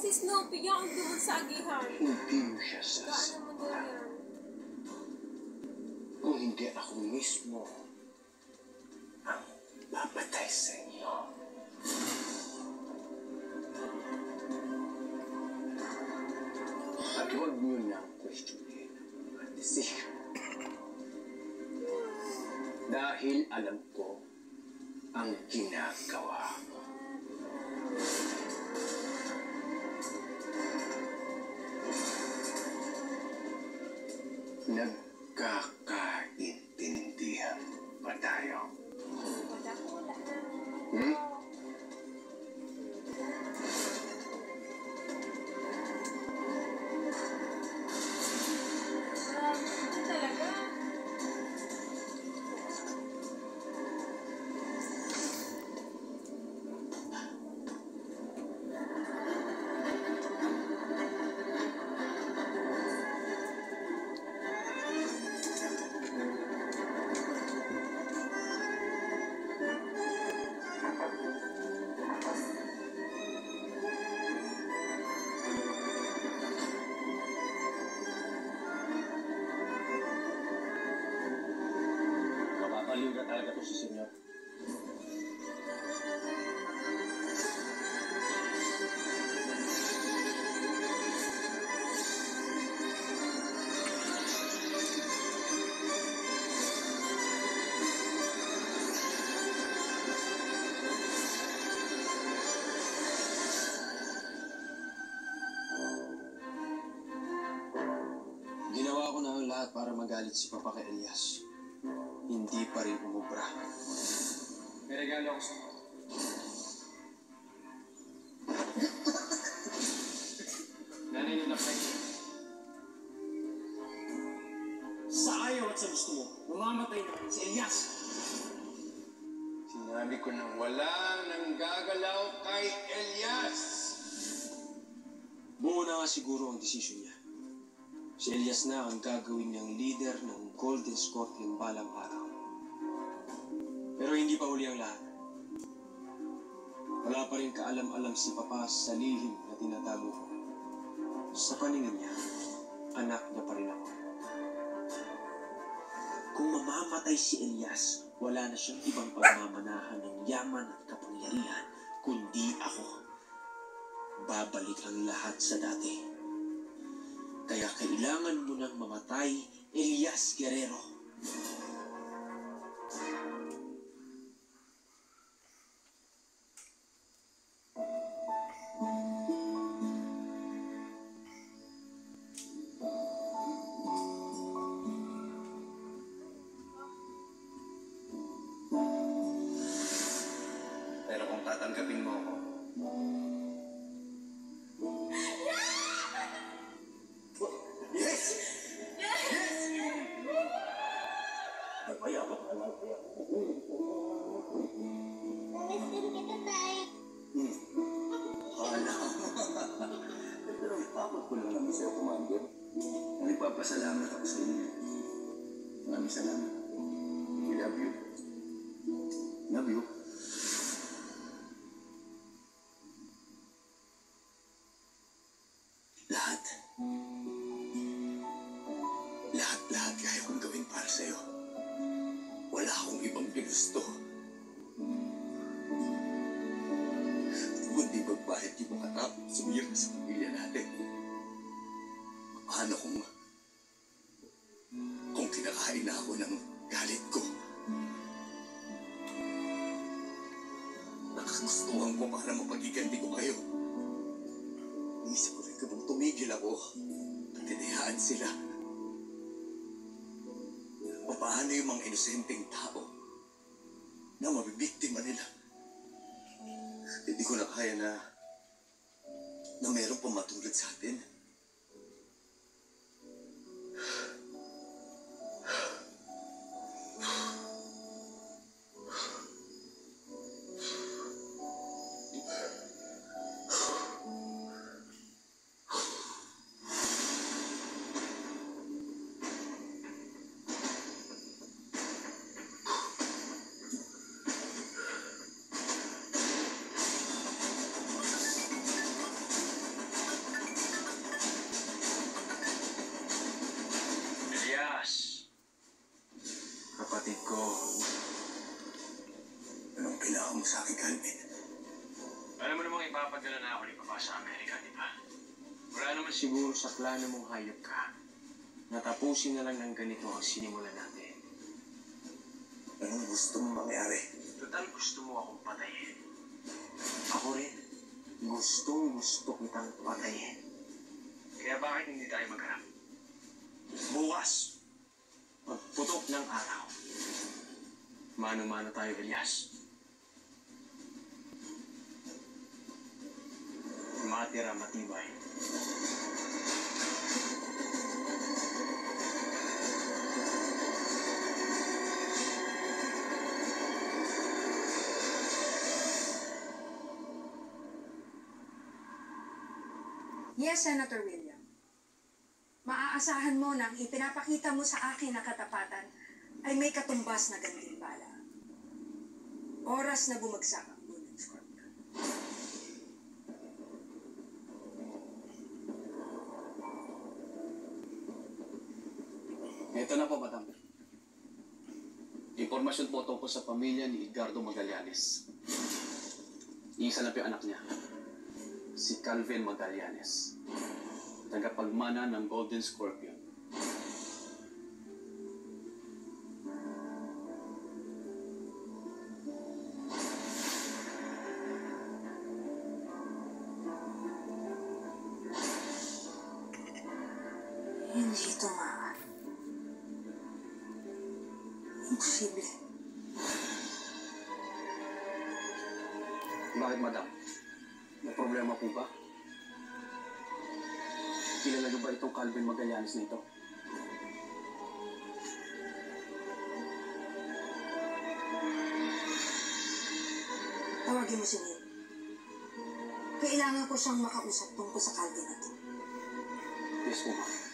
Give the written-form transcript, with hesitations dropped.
Si Snoopy, yung doon sa agihan. Hindi mo siya Gaano mo doon yan? Kung hindi ako mismo ang papatay sa inyo. At huwag niyo na questionin ang decision. Dahil alam ko ang ginagawa. Nagkakaintindihan ba tayo? Hmm? Talaga? Maliw na talaga to si Senyor. Ginawa ko na ang lahat para magalit si Papa kay Elias. Hindi pa rin umubra. May regalo ako sa'yo. Nanay nyo na kayo. Sa ayaw at sa gusto mo, mamamatay na si Elias. Sinabi ko nang wala nang gagalaw kay Elias. Buo na nga siguro ang desisyon niya. Si Elias na ang gagawin niyang leader ng Golden Scorpion balang araw. Pero hindi pa huli ang lahat. Wala pa rin kaalam-alam si Papa sa lihim na tinatago ko. Sa paningin niya, anak niya pa rin ako. Kung mamamatay si Elias, wala na siyang ibang pagmamanahan ng yaman at kapangyarihan, kundi ako. Babalik ang lahat sa dati. Kaya kailangan mo nang mamatay, Elias Guerrero. Pero kung tatanggapin mo ako, nagpapasalamat ako sa inyo. Maraming salamat. I love you. Love you. Lahat kaya kong gawin para sa'yo. Wala akong ibang ginusto. Kundi magbayad yung mga tao sumira sa pamilya natin. Paano kung kinakain na ako ng galit ko? Nakagustuhan ko para mapagiganti ko kayo. Inisip ko rin ka bang tumigil ako at tinayaan sila. Paano yung mga inosenteng tao na mabibiktima nila? Hindi ko na kaya na meron pang matulad sa atin. ipapadala na ako ni Papa sa Amerika, di ba? Wala naman siguro sa plano mong hayop ka. Natapusin na lang ng ganito ang sinimulan natin. Anong gusto mong mangyari? Total gusto mo akong patayin. Ako rin. Gusto kitang patayin. Kaya bakit hindi tayo magharap? Bukas! Pagputok ng araw. Mano-mano tayo, Elias. Matira matibay. Yes, Senator William. Maaasahan mo na ang ipinapakita mo sa akin na katapatan ay may katumbas na gantimpala. Oras na bumagsak ang Golden Scorpion. Ito na po, madam. Impormasyon po tungkol sa pamilya ni Edgardo Magallanes. Isa na po yung anak niya. Si Calvin Magallanes. Tagapagmana ng Golden Scorpion. Hindi ito maaari. Imposible. Bakit, madam? May problema po ba? Kilala niyo ba itong Calvin Magallanes na ito? Tawagin mo si Neil. Kailangan ko siyang makausap tungkol sa Calvin na to. Yes po, ma'am.